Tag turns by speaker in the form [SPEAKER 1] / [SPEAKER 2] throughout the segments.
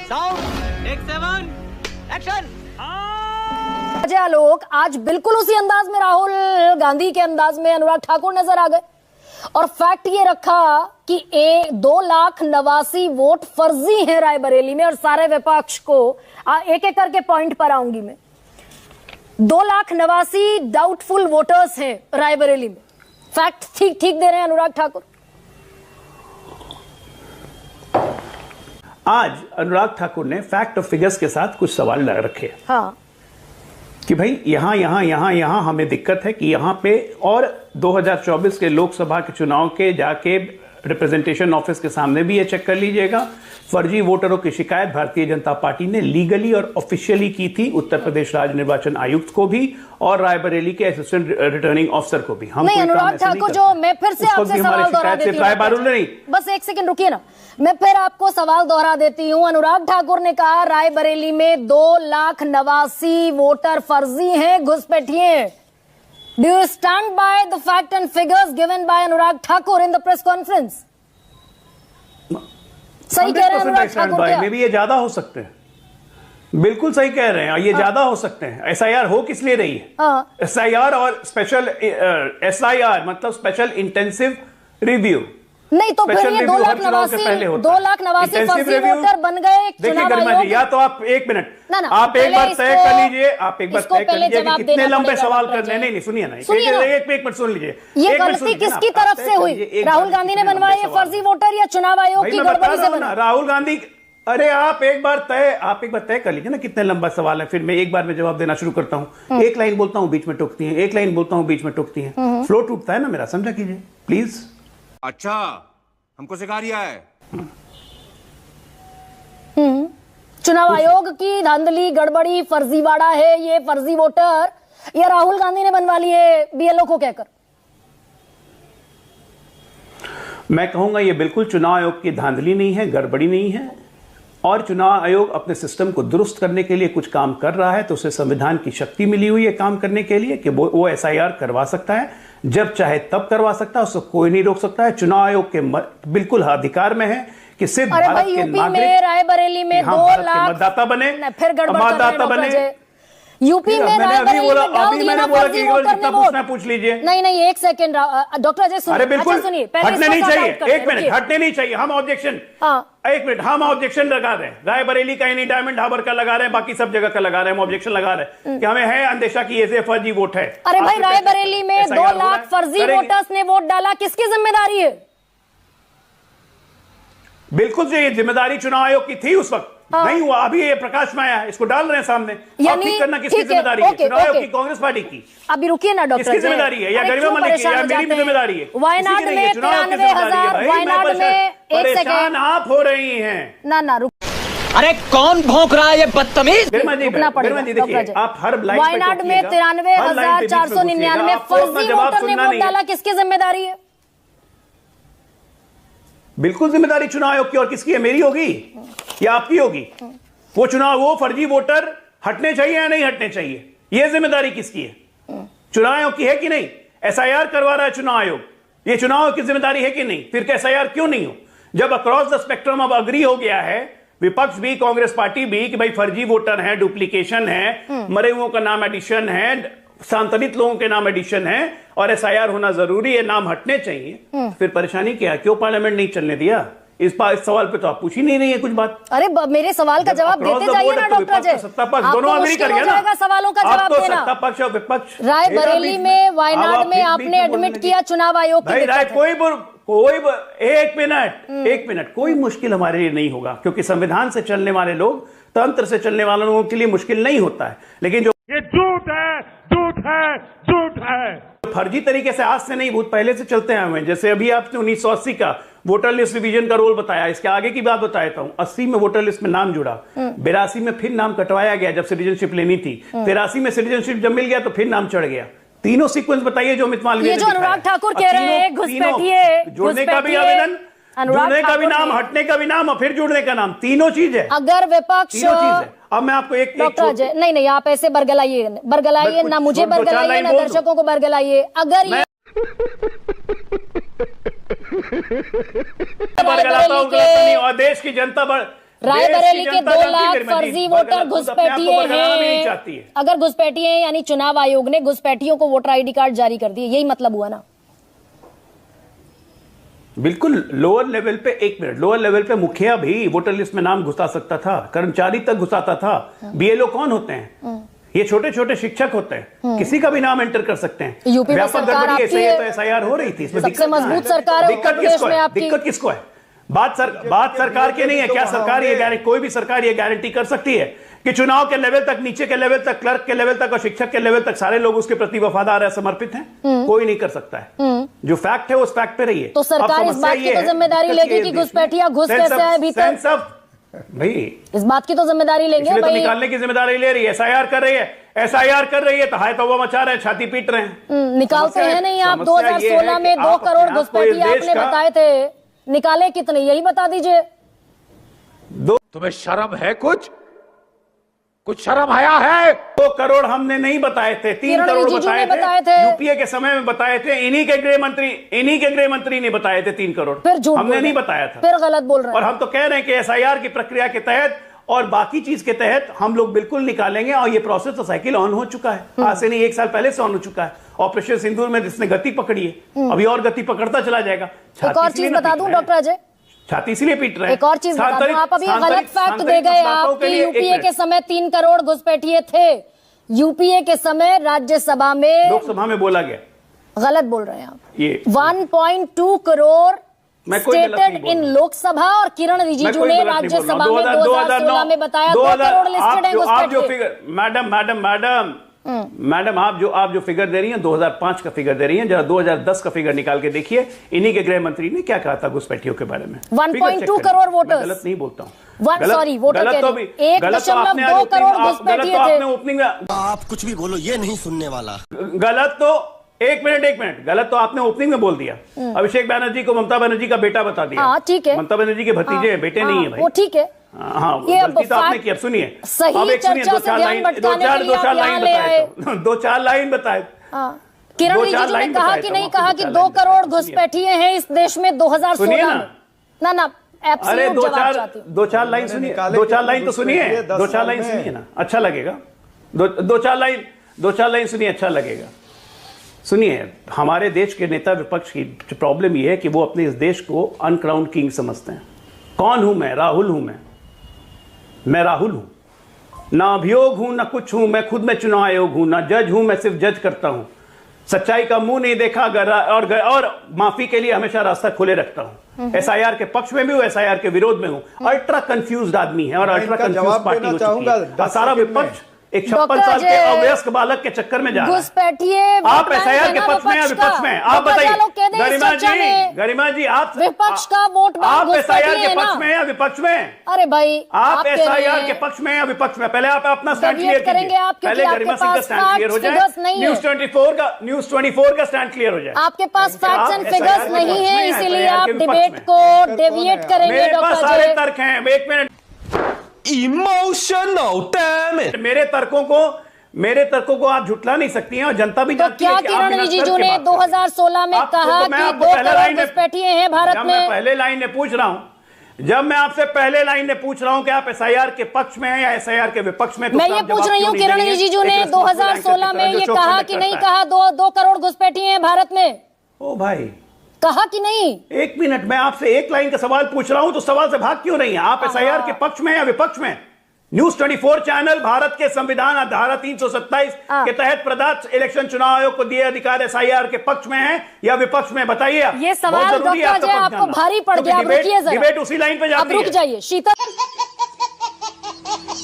[SPEAKER 1] Sound take 7 action.
[SPEAKER 2] Ajay Alok आज बिल्कुल उसी अंदाज में राहुल गांधी के अंदाज में अनुराग ठाकुर नजर आ गए और फैक्ट ये रखा कि 2,89,000 वोट फर्जी हैं रायबरेली में और सारे विपक्ष को एक एक करके पॉइंट पर आऊंगी मैं। 2,89,000 डाउटफुल वोटर्स हैं रायबरेली में। फैक्ट ठीक ठीक दे रहे हैं अनुराग ठाकुर।
[SPEAKER 3] आज अनुराग ठाकुर ने फैक्ट और फिगर्स के साथ कुछ सवाल लगा रखे।
[SPEAKER 2] हाँ,
[SPEAKER 3] कि भाई यहां हमें दिक्कत है कि यहां पे और 2024 के लोकसभा के चुनाव के जाके रिप्रेजेंटेशन ऑफिस के सामने भी ये चेक कर लीजिएगा। फर्जी वोटरों की शिकायत भारतीय जनता पार्टी ने लीगली और ऑफिशियली की थी उत्तर प्रदेश राज्य निर्वाचन आयुक्त को भी और रायबरेली के असिस्टेंट रिटर्निंग ऑफिसर को भी। हम
[SPEAKER 2] नहीं अनुराग ठाकुर, जो मैं फिर से आपसे सवाल दोहरा देती हूँ, बस एक सेकंड रुकिए ना, मैं फिर आपको सवाल दोहरा देती हूँ। अनुराग ठाकुर ने कहा रायबरेली में 2,89,000 वोटर फर्जी हैं, घुसपैठिए। Do you stand by the fact and figures given by Anurag Thakur in the press conference? सही कह रहे हैं अनुराग ठाकुर क्या?
[SPEAKER 3] में भी ये ज्यादा हो सकते हैं, बिल्कुल सही कह रहे हैं, ये ज्यादा हो सकते हैं। एसआईआर हो किस लिए रही है? एसआईआर और स्पेशल एसआईआर मतलब स्पेशल इंटेंसिव रिव्यू।
[SPEAKER 2] नहीं तो फिर ये 2,89,000 फर्जी वोटर बन गए चुनाव आयोग।
[SPEAKER 3] या तो आप एक मिनट आप एक बार तय कर लीजिए, आप एक बार तय कर लीजिए कि कितने लंबे सवाल करने। नहीं सुनिए ना, एक मिनट सुन लीजिए।
[SPEAKER 2] ये गलती किसकी तरफ से हुई? राहुल गांधी ने बनवाए ये फर्जी वोटर या चुनाव आयोग की गड़बड़ी से बना?
[SPEAKER 3] राहुल गांधी, अरे आप एक बार तय कर लीजिए ना कितने लंबा सवाल है, फिर मैं एक बार में जवाब देना शुरू करता हूँ। एक लाइन बोलता हूँ बीच में टोकती है, एक लाइन बोलता हूँ बीच में टोकती है, फ्लो टूटता है ना मेरा, समझा कीजिए प्लीज।
[SPEAKER 1] अच्छा, हमको सिखा रिया है।
[SPEAKER 2] चुनाव आयोग की धांधली गड़बड़ी फर्जीवाड़ा है ये फर्जी वोटर, या राहुल गांधी ने बनवा लिए बीएलओ को कहकर?
[SPEAKER 3] मैं कहूंगा ये बिल्कुल चुनाव आयोग की धांधली नहीं है, गड़बड़ी नहीं है, और चुनाव आयोग अपने सिस्टम को दुरुस्त करने के लिए कुछ काम कर रहा है तो उसे संविधान की शक्ति मिली हुई है काम करने के लिए कि वो एसआईआर करवा सकता है, जब चाहे तब करवा सकता है, उसको कोई नहीं रोक सकता है। चुनाव आयोग के बिल्कुल अधिकार में है कि सिर्फ भारत के नागरिक
[SPEAKER 2] रायबरेली में 2 लाख
[SPEAKER 3] मतदाता बने,
[SPEAKER 2] फिर
[SPEAKER 3] मतदाता बने।
[SPEAKER 2] यूपी में रायबरेली में डाल दिए ना फर्जी वोटर ने वोट।
[SPEAKER 3] पूछ लीजिए।
[SPEAKER 2] नहीं एक सेकंड डॉक्टर अजय सुनिए।
[SPEAKER 3] अरे बिल्कुल
[SPEAKER 2] सुनिए,
[SPEAKER 3] हटने नहीं चाहिए, एक मिनट हटने नहीं चाहिए। हम ऑब्जेक्शन, एक मिनट, हम ऑब्जेक्शन लगा रहे हैं। रायबरेली का नहीं, डायमंड हार्बर का लगा रहे हैं, बाकी सब जगह का लगा रहे हैं, हम ऑब्जेक्शन लगा रहे हैं कि हमें है अंदेशा की ये फर्जी वोट है।
[SPEAKER 2] अरे भाई रायबरेली में 2 लाख फर्जी वोटर्स ने वोट डाला, किसकी जिम्मेदारी है?
[SPEAKER 3] बिल्कुल जो ये जिम्मेदारी चुनाव आयोग की थी उस वक्त, नहीं हुआ। अभी ये प्रकाश में आया, इसको डाल रहे हैं सामने। ठीक करना किसकी जिम्मेदारी है? चुनाव आयोग की, कांग्रेस पार्टी की।
[SPEAKER 2] अभी रुकिए ना डॉक्टर,
[SPEAKER 3] किसकी जिम्मेदारी है? या गरिमा मलिक की, या मेरी जिम्मेदारी है?
[SPEAKER 2] वायनाड में 93,000, वायनाड में एक सेकंड
[SPEAKER 3] आप हो रही हैं
[SPEAKER 2] ना रुक।
[SPEAKER 1] अरे कौन भौंक रहा है ये बदतमीज?
[SPEAKER 2] रुकना पड़ेगा
[SPEAKER 3] देखिए, आप हर
[SPEAKER 2] वायनाड में 93,499 फर्जी वोटर ने वोट डाला, किसकी जिम्मेदारी है?
[SPEAKER 3] बिल्कुल जिम्मेदारी चुनाव आयोग की, और किसकी है? मेरी होगी या आपकी होगी? वो फर्जी वोटर हटने चाहिए या नहीं हटने चाहिए, यह जिम्मेदारी किसकी है? चुनाव आयोग की है कि नहीं? एसआईआर करवा रहा है चुनाव आयोग, ये चुनाव आयोग की जिम्मेदारी है कि नहीं? फिर एसआईआर क्यों नहीं हो? जब अक्रॉस द स्पेक्ट्रम अब अग्री हो गया है, विपक्ष भी कांग्रेस पार्टी भी, कि भाई फर्जी वोटर है, डुप्लीकेशन है, मरे हुओं का नाम एडिशन है, सांतनित लोगों के नाम एडिशन है, और एसआईआर होना जरूरी है, नाम हटने चाहिए, फिर परेशानी क्या? क्यों पार्लियामेंट नहीं चलने दिया? इस सवाल पे तो आप पूछ ही नहीं रही है कुछ बात।
[SPEAKER 2] अरे मेरे सवाल का जवाब देते जाइए ना डॉक्टर जय।
[SPEAKER 3] सत्ता पक्ष दोनों अग्री कर गया ना,
[SPEAKER 2] सवालों का जवाब देना।
[SPEAKER 3] सत्ता पक्ष और विपक्ष।
[SPEAKER 2] रायबरेली में, वायनाड में आपने एडमिट किया चुनाव आयोग की दिक्कत है।
[SPEAKER 3] एक मिनट, कोई मुश्किल हमारे लिए नहीं होगा, क्योंकि संविधान से चलने वाले लोग, तंत्र से चलने वाले लोगों के लिए मुश्किल नहीं होता है। लेकिन जो
[SPEAKER 4] ये झूठ है, झूठ है, झूठ है,
[SPEAKER 3] फर्जी तरीके से आज से नहीं, बहुत पहले से चलते आए हुए हैं। जैसे अभी आपने 1980 का वोटर लिस्ट रिवीजन का रोल बताया, इसके आगे की बात बताया हूं। 80 में वोटर लिस्ट में नाम जुड़ा, 82 में फिर नाम कटवाया गया जब सिटीजनशिप लेनी थी, 83 में सिटीजनशिप जब मिल गया तो फिर नाम चढ़ गया। तीनों सीक्वेंस बताइए जो अमित मालवीय
[SPEAKER 2] ने, जो अनुराग ठाकुर कह रहे हैं घुसपैठिए,
[SPEAKER 3] जुड़ने का भी आवेदन, जुड़ने का भी नाम, हटने का भी नाम, और फिर जुड़ने का नाम, तीनों चीज है।
[SPEAKER 2] अगर विपक्ष,
[SPEAKER 3] तीनों चीज है। अब मैं आपको एक
[SPEAKER 2] डॉक्टर अजय, नहीं आप ऐसे बरगलाइए ना, मुझे बरगलाइए ना दर्शकों को बरगलाइए। अगर ये
[SPEAKER 3] बरगलाता हूं और देश की जनता
[SPEAKER 2] रायबरेली के 2 लाख फर्जी वोटर घुसपैठिए हैं। अगर घुसपैठिए हैं यानी चुनाव आयोग ने घुसपैठियों को वोटर आईडी कार्ड जारी कर दिए, यही मतलब हुआ ना?
[SPEAKER 3] बिल्कुल। लोअर लेवल पे, एक मिनट, लोअर लेवल पे मुखिया भी वोटर लिस्ट में नाम घुसा सकता था, कर्मचारी तक घुसाता था। बीएलओ कौन होते हैं? ये छोटे छोटे शिक्षक होते हैं, किसी का भी नाम एंटर कर सकते हैं।
[SPEAKER 2] यूपी में
[SPEAKER 3] व्यापक
[SPEAKER 2] सरकार
[SPEAKER 3] गड़बड़ी
[SPEAKER 2] आपकी
[SPEAKER 3] है, तो एसआईआर हो रही थी, इसमें
[SPEAKER 2] सबसे मजबूत सरकार है उत्तर प्रदेश में आपकी।
[SPEAKER 3] दिक्कत किसको है? बात सरकार की नहीं है। क्या सरकार ये गारंटी, कोई भी सरकार ये गारंटी कर सकती है कि चुनाव के लेवल तक, नीचे के लेवल तक, क्लर्क के लेवल तक और शिक्षक के लेवल तक सारे लोग उसके प्रति वफादार है, समर्पित हैं? कोई नहीं कर सकता है। जो फैक्ट है उस फैक्ट पे रहिए।
[SPEAKER 2] तो सरकार इस बात की तो जिम्मेदारी लेगी कि घुसपैठिया घुस कैसे आए भीतर?
[SPEAKER 3] भाई
[SPEAKER 2] इस बात की तो जिम्मेदारी लेंगे
[SPEAKER 3] तो
[SPEAKER 2] भाई।
[SPEAKER 3] निकालने की जिम्मेदारी ले रही है। एसआईआर कर रही है, एसआईआर कर रही है तो हाय तौबा मचा रहे हैं, छाती पीट रहे हैं।
[SPEAKER 2] निकालते हैं नहीं आप? 2016 में 2 करोड़ घुसपैठिए आपने बताए थे, निकाले कितने यही बता दीजिए।
[SPEAKER 5] तुम्हें शर्म है? कुछ शर्म आया है?
[SPEAKER 3] 2 करोड़ हमने नहीं बताए थे, 3 करोड़ बताए थे। यूपीए के समय में बताए थे, इन्हीं के गृह मंत्री ने बताए थे 3 करोड़।
[SPEAKER 2] फिर झूठ
[SPEAKER 3] हमने नहीं बताया था,
[SPEAKER 2] फिर गलत बोल रहे हैं।
[SPEAKER 3] और हम तो कह रहे हैं कि एसआईआर की प्रक्रिया के तहत और बाकी चीज के तहत हम लोग बिल्कुल निकालेंगे। और ये प्रोसेस तो साइकिल ऑन हो चुका है, आज से नहीं 1 साल पहले से ऑन हो चुका है। ऑपरेशन सिंदूर में जिसने गति पकड़ी है, अभी और गति पकड़ता चला जाएगा।
[SPEAKER 2] एक और चीज बता दूं डॉक्टर अजय,
[SPEAKER 3] छाती इसलिए पीट रहे हैं।
[SPEAKER 2] एक और चीज बता दूं, आप अभी गलत फैक्ट दे गए। आपकी यूपीए के समय 3 करोड़ घुसपैठिए थे। यूपीए के समय राज्यसभा में,
[SPEAKER 3] लोकसभा में बोला गया,
[SPEAKER 2] गलत बोल रहे हैं आप।
[SPEAKER 3] ये
[SPEAKER 2] 1.2 करोड़ स्टेटेड इन लोकसभा, और किरण रिजिजू ने राज्यसभा में 2016 में बताया 2 करोड़ लिस्टेड है घुसपैठिए।
[SPEAKER 3] मैडम आप जो फिगर दे रही हैं 2005 का फिगर दे रही हैं, जरा 2010 का फिगर निकाल के देखिए। इन्हीं के गृह मंत्री ने क्या कहा था घुसपैठियों के बारे में।
[SPEAKER 2] 1.2 करोड़ वोटर्स,
[SPEAKER 3] गलत नहीं बोलता हूँ,
[SPEAKER 2] सॉरी वोटर 1.2 करोड़ घुसपैठिए थे।
[SPEAKER 3] ओपनिंग में
[SPEAKER 6] आप कुछ भी बोलो, ये नहीं सुनने वाला।
[SPEAKER 3] गलत तो एक मिनट, गलत तो आपने ओपनिंग में बोल दिया। अभिषेक बनर्जी को ममता बनर्जी का बेटा बता दिया।
[SPEAKER 2] हाँ ठीक है,
[SPEAKER 3] ममता बनर्जी के भतीजे हैं, बेटे नहीं है भाई।
[SPEAKER 2] वो ठीक है,
[SPEAKER 3] हाँ गलती तो आपने की। अब सुनिए,
[SPEAKER 2] सही चर्चा से ध्यान भटकाने के लिए आप यहाँ ले आए।
[SPEAKER 3] 2-4 लाइन बताए।
[SPEAKER 2] किरण रिजिजू ने कहा कि नहीं कहा कि 2 करोड़ घुसपैठिए हैं इस देश में 2016 में? ना
[SPEAKER 3] अरे 2-4 लाइन सुनिए, 2-4 लाइन तो सुनिए, 2-4 लाइन सुनिए ना, अच्छा लगेगा। 2-4 लाइन सुनिए, अच्छा लगेगा। सुनिए, हमारे देश के नेता विपक्ष की प्रॉब्लम यह है कि वो अपने इस देश को अनक्राउंड किंग समझते हैं। कौन हूं मैं? राहुल हूं। मैं राहुल हूं, ना अभियोग हूं, ना कुछ हूं। मैं खुद में चुनाव आयोग हूं, ना जज हूं, मैं सिर्फ जज करता हूं। सच्चाई का मुंह नहीं देखा और माफी के लिए हमेशा रास्ता खुले रखता हूं। एसआईआर के पक्ष में भी हूं, एसआईआर के विरोध में हूं। अल्ट्रा कंफ्यूज्ड आदमी है और अल्ट्रा कंफ्यूज्ड पार्टी हो चुकी है। सारा विपक्ष एक 56 साल के अवयस्क बालक के चक्कर में जा रहा है। आप एसआईआर के पक्ष में या विपक्ष में? आप बताइए गरिमा जी, आप
[SPEAKER 2] विपक्ष का वोट
[SPEAKER 3] आप एसआईआर के पक्ष में या विपक्ष में?
[SPEAKER 2] अरे भाई
[SPEAKER 3] आप एसआईआर के पक्ष में या विपक्ष में? पहले आप अपना स्टैंड क्लियर कीजिए। पहले गरिमा सिंह का स्टैंड क्लियर हो जाए, न्यूज़ 24 का स्टैंड क्लियर हो जाए।
[SPEAKER 2] आपके पास फैक्ट्स एंड फिगर्स नहीं है, इसीलिए आप डिबेट को डेविएट करेंगे।
[SPEAKER 3] डॉक्टर सारे तर्क हैं। 1 मिनट,
[SPEAKER 6] इमोशनल डैम इट।
[SPEAKER 3] मेरे तर्कों को आप झुटला नहीं सकती हैं और जनता भी जानती
[SPEAKER 2] है।
[SPEAKER 3] क्या
[SPEAKER 2] किरण रिजिजू ने 2016 में कहा कि 2 करोड़ घुसपैठिए हैं भारत में?
[SPEAKER 3] मैं पहले लाइन में पूछ रहा हूं, जब मैं आपसे पहले लाइन में पूछ रहा हूं कि आप एसआईआर के पक्ष में हैं या एसआईआर के विपक्ष में, तो
[SPEAKER 2] मैं ये पूछ रही हूं किरण रिजिजू ने 2016 में ये कहा कि नहीं कहा 2 करोड़ घुसपैठिए हैं भारत में?
[SPEAKER 3] ओ भाई,
[SPEAKER 2] कहा कि नहीं?
[SPEAKER 3] 1 मिनट, मैं आपसे 1 लाइन का सवाल पूछ रहा हूं तो सवाल से भाग क्यों रही हैं? आप एसआईआर के पक्ष में या विपक्ष में? न्यूज़ 24 चैनल भारत के संविधान धारा 327 के तहत प्रदेश इलेक्शन चुनाव आयोग को दिए अधिकार एसआईआर के पक्ष में है या विपक्ष में? बताइए।
[SPEAKER 2] ये सवाल डॉक्टर अजय आपको भारी पड़ गया। रुकिए जरा,
[SPEAKER 3] डिबेट उसी लाइन पे जाती है।
[SPEAKER 2] रुक जाइए शीतल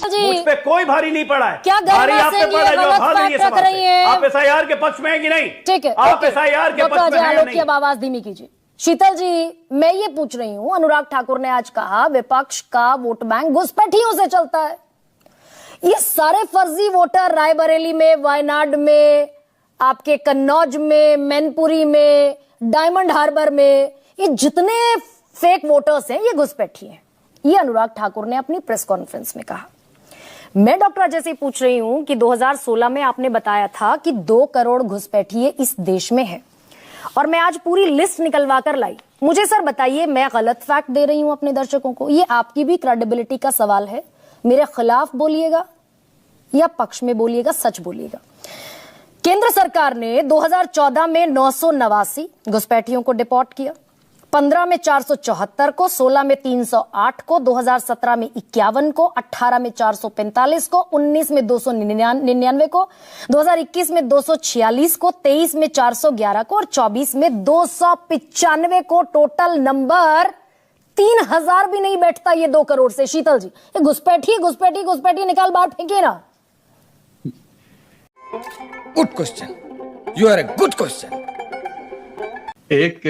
[SPEAKER 2] जी,
[SPEAKER 3] मुझ पे कोई भारी नहीं पड़ा है।
[SPEAKER 2] क्या
[SPEAKER 3] भारी आप पे पड़ा है जो भाग रही है
[SPEAKER 2] रख रही है?
[SPEAKER 3] आप एसआईआर के पक्ष में है कि नहीं?
[SPEAKER 2] ठीक है,
[SPEAKER 3] आप एसआईआर के पक्ष में है या नहीं?
[SPEAKER 2] अब आवाज धीमी कीजिए। शीतल जी, मैं ये पूछ रही हूं, अनुराग ठाकुर ने आज कहा विपक्ष का वोट बैंक घुसपैठियों से चलता है। ये सारे फर्जी वोटर रायबरेली में, वायनाड में, आपके कन्नौज में, मैनपुरी में, डायमंड हार्बर में, ये जितने फेक वोटर्स हैं ये घुसपैठी हैं। ये अनुराग ठाकुर ने अपनी प्रेस कॉन्फ्रेंस में कहा। मैं डॉक्टर अजय से पूछ रही हूं कि 2016 में आपने बताया था कि 2 करोड़ घुसपैठिए इस देश में है, और मैं आज पूरी लिस्ट निकलवा कर लाई मुझे सर बताइए, मैं गलत फैक्ट दे रही हूं अपने दर्शकों को, ये आपकी भी क्रेडिबिलिटी का सवाल है। मेरे खिलाफ बोलिएगा या पक्ष में बोलिएगा, सच बोलिएगा। केंद्र सरकार ने 2014 में 989 घुसपैठियों को डिपोर्ट किया, 15 में 474 को, 16 में 308 को, 2017 में 51 को, 18 में 445 को, 19 में 299 को, 2021 में 246 को, 23 में 411 को और 24 में 295 को। टोटल नंबर 3000 भी नहीं बैठता ये 2 करोड़ से। शीतल जी, ये घुसपैठी घुसपैठी घुसपैठी निकाल बाहर फेंकिए ना।
[SPEAKER 7] Good question, you are a good question.
[SPEAKER 8] एक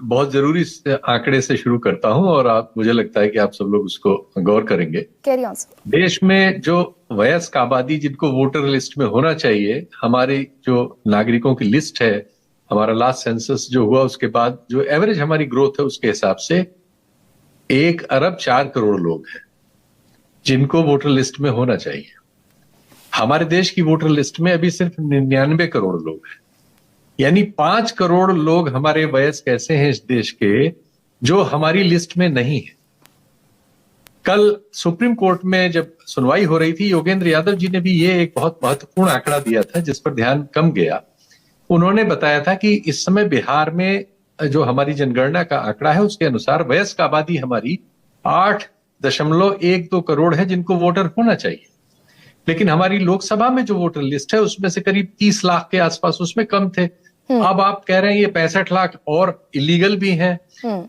[SPEAKER 8] बहुत जरूरी आंकड़े से शुरू करता हूं और मुझे लगता है कि आप सब लोग उसको गौर करेंगे।
[SPEAKER 2] Carry on sir.
[SPEAKER 8] देश में जो वयस्क आबादी जिनको वोटर लिस्ट में होना चाहिए, हमारी जो नागरिकों की लिस्ट है, हमारा लास्ट सेंसस जो हुआ उसके बाद जो एवरेज हमारी ग्रोथ है उसके हिसाब से 1 अरब 4 करोड़ लोग हैं जिनको वोटर लिस्ट में होना चाहिए। हमारे देश की वोटर लिस्ट में अभी सिर्फ 99 करोड़ लोग हैं, यानी 5 करोड़ लोग हमारे वयस्क ऐसे हैं इस देश के जो हमारी लिस्ट में नहीं है। कल सुप्रीम कोर्ट में जब सुनवाई हो रही थी, योगेंद्र यादव जी ने भी ये एक बहुत महत्वपूर्ण आंकड़ा दिया था जिस पर ध्यान कम गया। उन्होंने बताया था कि इस समय बिहार में जो हमारी जनगणना का आंकड़ा है उसके अनुसार वयस्क आबादी हमारी 8.12 करोड़ है जिनको वोटर होना चाहिए, लेकिन हमारी लोकसभा में जो वोटर लिस्ट है उसमें से करीब 30 लाख के आसपास उसमें कम थे। अब आप कह रहे हैं ये 65 लाख और इलीगल भी हैं,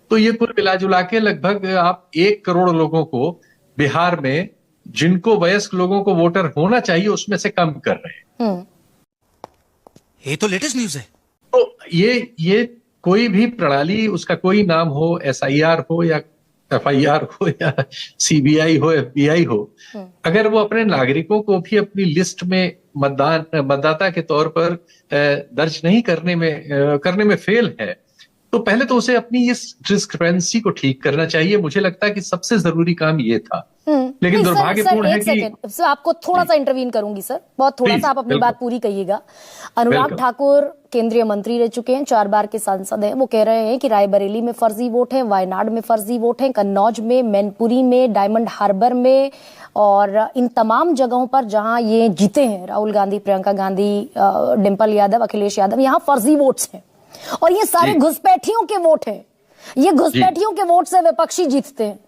[SPEAKER 8] तो ये कुल मिला जुला के लगभग आप 1 करोड़ लोगों को बिहार में जिनको वयस्क लोगों को वोटर होना चाहिए उसमें से कम कर रहे हैं।
[SPEAKER 6] ये तो लेटेस्ट न्यूज है।
[SPEAKER 8] तो ये कोई भी प्रणाली, उसका कोई नाम हो, SIR हो या FIR हो या CBI हो, FBI हो, अगर वो अपने नागरिकों को भी अपनी लिस्ट में मतदाता के तौर पर दर्ज नहीं करने में फेल है, तो पहले तो उसे अपनी इस डिस्क्रिपेंसी को ठीक करना चाहिए। मुझे लगता है कि सबसे जरूरी काम ये था। लेकिन दुर्भाग्यपूर्ण है कि
[SPEAKER 2] सर आपको थोड़ा सा इंटरवीन करूंगी सर, बहुत थोड़ा सा, आप अपनी बात पूरी कहिएगा। अनुराग ठाकुर केंद्रीय मंत्री रह चुके हैं, 4 बार के सांसद हैं। वो कह रहे हैं कि रायबरेली में फर्जी वोट है, वायनाड में फर्जी वोट है, कन्नौज में, मैनपुरी में, डायमंड हार्बर में और इन तमाम जगहों पर जहां ये जीते हैं, राहुल गांधी, प्रियंका गांधी, डिंपल यादव, अखिलेश यादव, यहां फर्जी वोट्स हैं और ये सारे घुसपैठियों के वोट हैं। ये घुसपैठियों के वोट से विपक्षी जीतते हैं,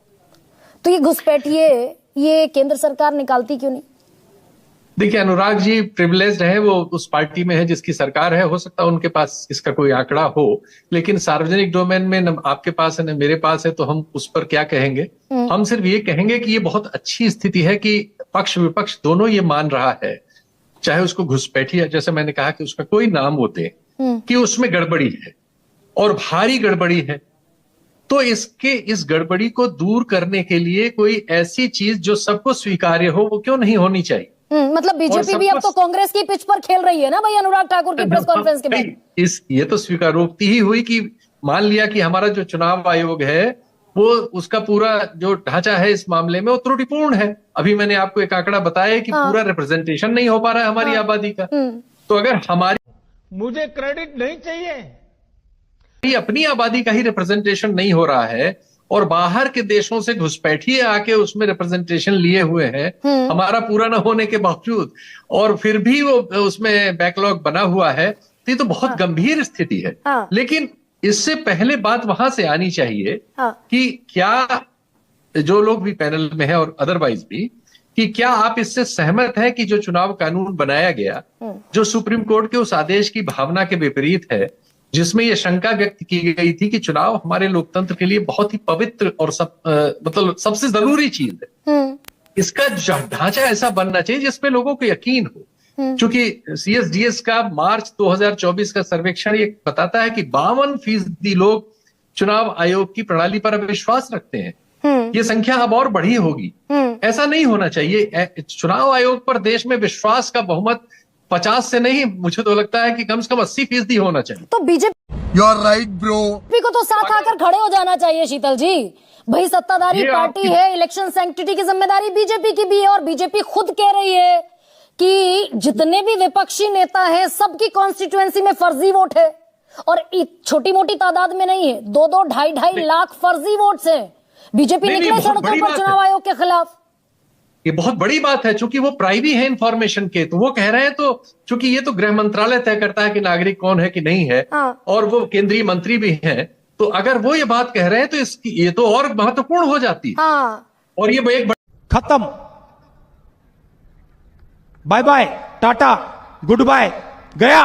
[SPEAKER 2] तो ये घुसपैठिए ये केंद्र सरकार निकालती क्यों नहीं?
[SPEAKER 8] देखिए, अनुराग जी प्रिविलेज्ड है, वो उस पार्टी में है जिसकी सरकार है, हो सकता है उनके पास इसका कोई आंकड़ा हो, लेकिन सार्वजनिक डोमेन में न आपके पास है न मेरे पास है, तो हम उस पर क्या कहेंगे। हम सिर्फ ये कहेंगे कि ये बहुत अच्छी स्थिति है कि पक्ष विपक्ष दोनों ये मान रहा है, चाहे उसको घुसपैठी, जैसे मैंने कहा कि उसका कोई नाम होते कि उसमें गड़बड़ी है और भारी गड़बड़ी है, तो इस गड़बड़ी को दूर करने के लिए कोई ऐसी चीज जो सबको स्वीकार्य हो वो क्यों नहीं होनी चाहिए।
[SPEAKER 2] मतलब बीजेपी भी अब तो कांग्रेस की पिच पर खेल रही है ना भाई, अनुराग ठाकुर की प्रेस कॉन्फ्रेंस के बाद।
[SPEAKER 8] ये तो स्वीकारोक्ति ही हुई कि मान लिया कि हमारा जो चुनाव आयोग है वो उसका पूरा जो ढांचा है इस मामले में वो त्रुटिपूर्ण है। अभी मैंने आपको एक आंकड़ा बताया कि पूरा रिप्रेजेंटेशन नहीं हो पा रहा है हमारी आबादी का। तो अगर हमारी,
[SPEAKER 4] मुझे क्रेडिट नहीं चाहिए,
[SPEAKER 8] अपनी आबादी का ही रिप्रेजेंटेशन नहीं हो रहा है और बाहर के देशों से घुसपैठिए आके उसमें रिप्रेजेंटेशन लिए हुए हैं हमारा पूरा ना होने के बावजूद, और फिर भी वो उसमें बैकलॉग बना हुआ है, तो ये तो बहुत गंभीर स्थिति है। लेकिन इससे पहले बात वहां से आनी चाहिए कि क्या जो लोग भी पैनल में है और अदरवाइज भी, कि क्या आप इससे सहमत हैं कि जो चुनाव कानून बनाया गया, जो सुप्रीम कोर्ट के उस आदेश की भावना के विपरीत है, जिसमें यह शंका व्यक्त की गई थी कि चुनाव हमारे लोकतंत्र के लिए बहुत ही पवित्र और मतलब सबसे जरूरी चीज है, इसका ढांचा ऐसा बनना चाहिए जिसपे लोगों को यकीन हो। क्योंकि CSDS का मार्च 2024 का सर्वेक्षण ये बताता है कि 52% लोग चुनाव आयोग की प्रणाली पर विश्वास रखते हैं। ये संख्या अब और बढ़ी होगी। ऐसा नहीं होना चाहिए। चुनाव आयोग पर देश में विश्वास का बहुमत 50 से नहीं, मुझे तो लगता है कि कम से कम 80% होना चाहिए।
[SPEAKER 2] तो BJP,
[SPEAKER 6] you are right bro,
[SPEAKER 2] को तो साथ आकर खड़े हो जाना चाहिए शीतल जी। भाई सत्ताधारी पार्टी है, इलेक्शन सैंक्टिटी की जिम्मेदारी बीजेपी की भी है और बीजेपी खुद कह रही है कि जितने भी विपक्षी नेता हैं सबकी कॉन्स्टिट्यूएंसी में फर्जी वोट है। और छोटी मोटी तादाद में नहीं है, 2-2, 2.5 लाख फर्जी वोट्स हैं। बीजेपी निकले सड़कों पर चुनाव आयोग के खिलाफ।
[SPEAKER 8] ये बहुत बड़ी बात है, चूंकि वो प्राइवी है इंफॉर्मेशन के, तो वो कह रहे हैं, तो चूंकि ये तो गृह मंत्रालय तय करता है कि नागरिक कौन है कि नहीं है, और वो केंद्रीय मंत्री भी हैं, तो अगर वो ये बात कह रहे हैं तो इसकी ये तो और महत्वपूर्ण हो जाती है। और ये एक
[SPEAKER 4] खत्म, bye bye, tata, good bye, गया।